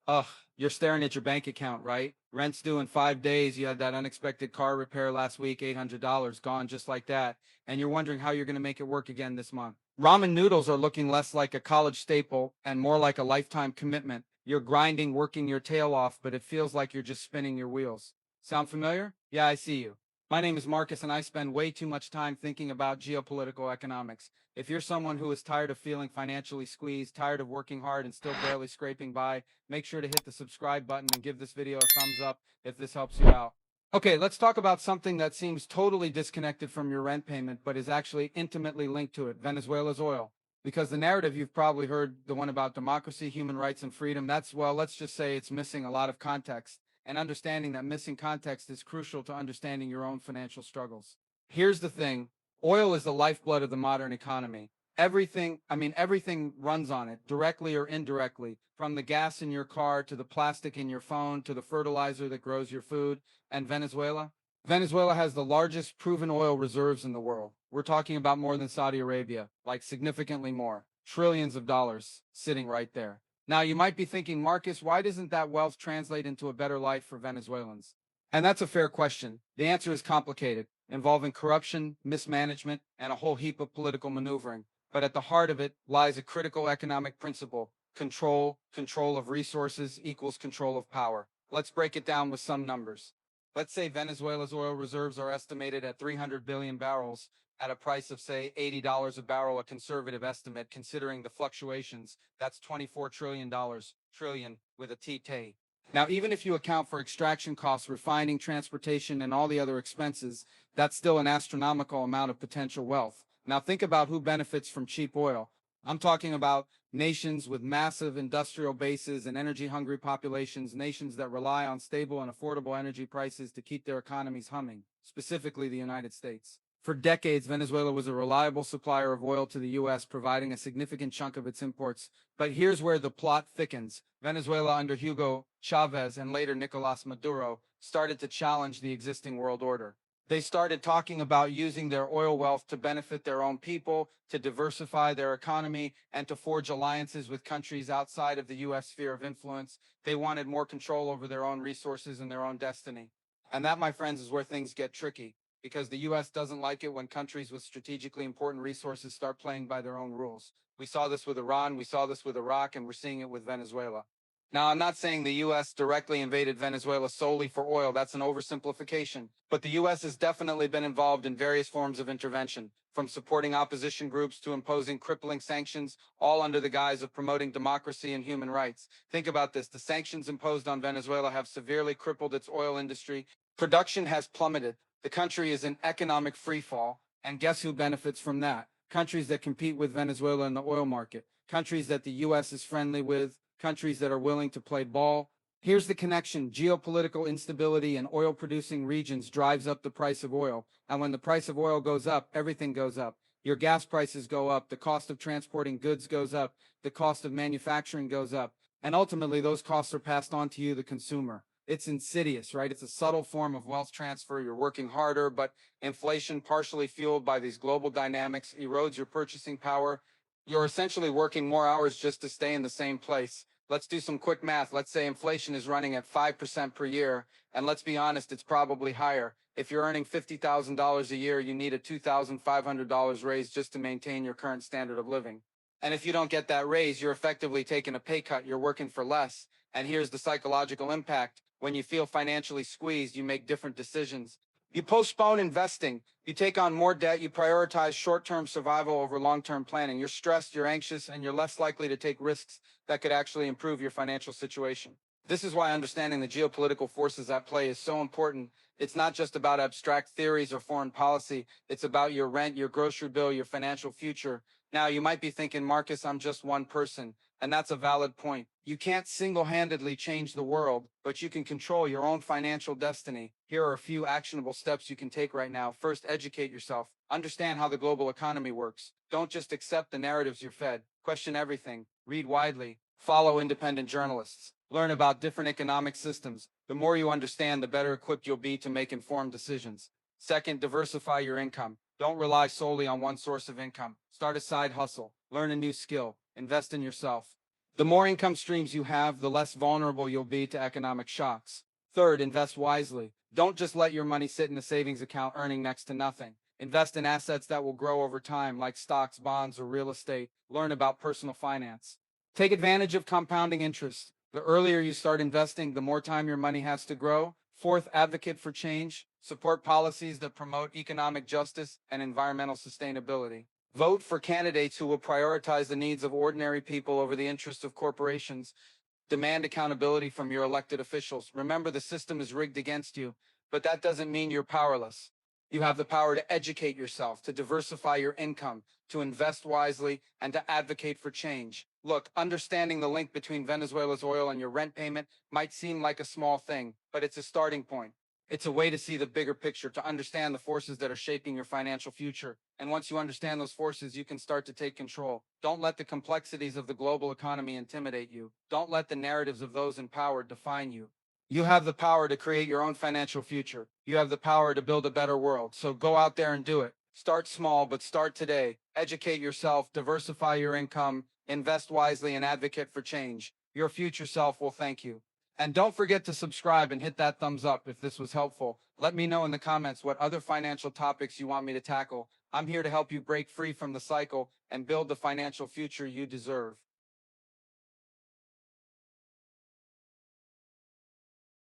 Ugh, you're staring at your bank account, right? Rent's due in 5 days. You had that unexpected car repair last week, $800 gone just like that. And you're wondering how you're going to make it work again this month. Ramen noodles are looking less like a college staple and more like a lifetime commitment. You're grinding, working your tail off, but it feels like you're just spinning your wheels. Sound familiar? Yeah, I see you. My name is Marcus, and I spend way too much time thinking about geopolitical economics. If you're someone who is tired of feeling financially squeezed, tired of working hard and still barely scraping by, make sure to hit the subscribe button and give this video a thumbs up if this helps you out. Okay, let's talk about something that seems totally disconnected from your rent payment, but is actually intimately linked to it: Venezuela's oil. Because the narrative you've probably heard, the one about democracy, human rights, and freedom, that's, well, let's just say it's missing a lot of context. And understanding that missing context is crucial to understanding your own financial struggles. Here's the thing: oil is the lifeblood of the modern economy. Everything runs on it, directly or indirectly, from the gas in your car to the plastic in your phone to the fertilizer that grows your food. And Venezuela? Venezuela has the largest proven oil reserves in the world. We're talking about more than Saudi Arabia, like significantly more. Trillions of dollars sitting right there. Now, you might be thinking, Marcus, why doesn't that wealth translate into a better life for Venezuelans? And that's a fair question. The answer is complicated, involving corruption, mismanagement, and a whole heap of political maneuvering. But at the heart of it lies a critical economic principle: control. Control of resources equals control of power. Let's break it down with some numbers. Let's say Venezuela's oil reserves are estimated at 300 billion barrels at a price of, say, $80 a barrel, a conservative estimate considering the fluctuations. That's $24 trillion, trillion with a T-T. Now, even if you account for extraction costs, refining, transportation, and all the other expenses, that's still an astronomical amount of potential wealth. Now, think about who benefits from cheap oil. I'm talking about nations with massive industrial bases and energy-hungry populations, nations that rely on stable and affordable energy prices to keep their economies humming, specifically the United States. For decades, Venezuela was a reliable supplier of oil to the U.S., providing a significant chunk of its imports. But here's where the plot thickens. Venezuela under Hugo Chavez and later Nicolas Maduro started to challenge the existing world order. They started talking about using their oil wealth to benefit their own people, to diversify their economy, and to forge alliances with countries outside of the U.S. sphere of influence. They wanted more control over their own resources and their own destiny. And that, my friends, is where things get tricky, because the U.S. doesn't like it when countries with strategically important resources start playing by their own rules. We saw this with Iran, we saw this with Iraq, and we're seeing it with Venezuela. Now, I'm not saying the U.S. directly invaded Venezuela solely for oil. That's an oversimplification. But the U.S. has definitely been involved in various forms of intervention, from supporting opposition groups to imposing crippling sanctions, all under the guise of promoting democracy and human rights. Think about this: the sanctions imposed on Venezuela have severely crippled its oil industry. Production has plummeted. The country is in economic freefall. And guess who benefits from that? Countries that compete with Venezuela in the oil market, countries that the U.S. is friendly with, countries that are willing to play ball. Here's the connection: geopolitical instability in oil-producing regions drives up the price of oil. And when the price of oil goes up, everything goes up. Your gas prices go up, the cost of transporting goods goes up, the cost of manufacturing goes up, and ultimately those costs are passed on to you, the consumer. It's insidious, right? It's a subtle form of wealth transfer. You're working harder, but inflation, partially fueled by these global dynamics, erodes your purchasing power. You're essentially working more hours just to stay in the same place. Let's do some quick math. Let's say inflation is running at 5% per year, and let's be honest, it's probably higher. If you're earning $50,000 a year, you need a $2,500 raise just to maintain your current standard of living. And if you don't get that raise, you're effectively taking a pay cut. You're working for less. And here's the psychological impact: when you feel financially squeezed, you make different decisions. You postpone investing, you take on more debt, you prioritize short-term survival over long-term planning. You're stressed, you're anxious, and you're less likely to take risks that could actually improve your financial situation. This is why understanding the geopolitical forces at play is so important. It's not just about abstract theories or foreign policy. It's about your rent, your grocery bill, your financial future. Now, you might be thinking, Marcus, I'm just one person. And that's a valid point. You can't single-handedly change the world, but you can control your own financial destiny. Here are a few actionable steps you can take right now. First, educate yourself. Understand how the global economy works. Don't just accept the narratives you're fed. Question everything. Read widely. Follow independent journalists. Learn about different economic systems. The more you understand, the better equipped you'll be to make informed decisions. Second, diversify your income. Don't rely solely on one source of income. Start a side hustle. Learn a new skill. Invest in yourself. The more income streams you have, the less vulnerable you'll be to economic shocks. Third, invest wisely. Don't just let your money sit in a savings account earning next to nothing. Invest in assets that will grow over time, like stocks, bonds, or real estate. Learn about personal finance. Take advantage of compounding interest. The earlier you start investing, the more time your money has to grow. Fourth, advocate for change. Support policies that promote economic justice and environmental sustainability. Vote for candidates who will prioritize the needs of ordinary people over the interests of corporations. Demand accountability from your elected officials. Remember, the system is rigged against you, but that doesn't mean you're powerless. You have the power to educate yourself, to diversify your income, to invest wisely, and to advocate for change. Look, understanding the link between Venezuela's oil and your rent payment might seem like a small thing, but it's a starting point. It's a way to see the bigger picture, to understand the forces that are shaping your financial future. And once you understand those forces, you can start to take control. Don't let the complexities of the global economy intimidate you. Don't let the narratives of those in power define you. You have the power to create your own financial future. You have the power to build a better world. So go out there and do it. Start small, but start today. Educate yourself, diversify your income, invest wisely, and advocate for change. Your future self will thank you. And don't forget to subscribe and hit that thumbs up if this was helpful. Let me know in the comments what other financial topics you want me to tackle. I'm here to help you break free from the cycle and build the financial future you deserve.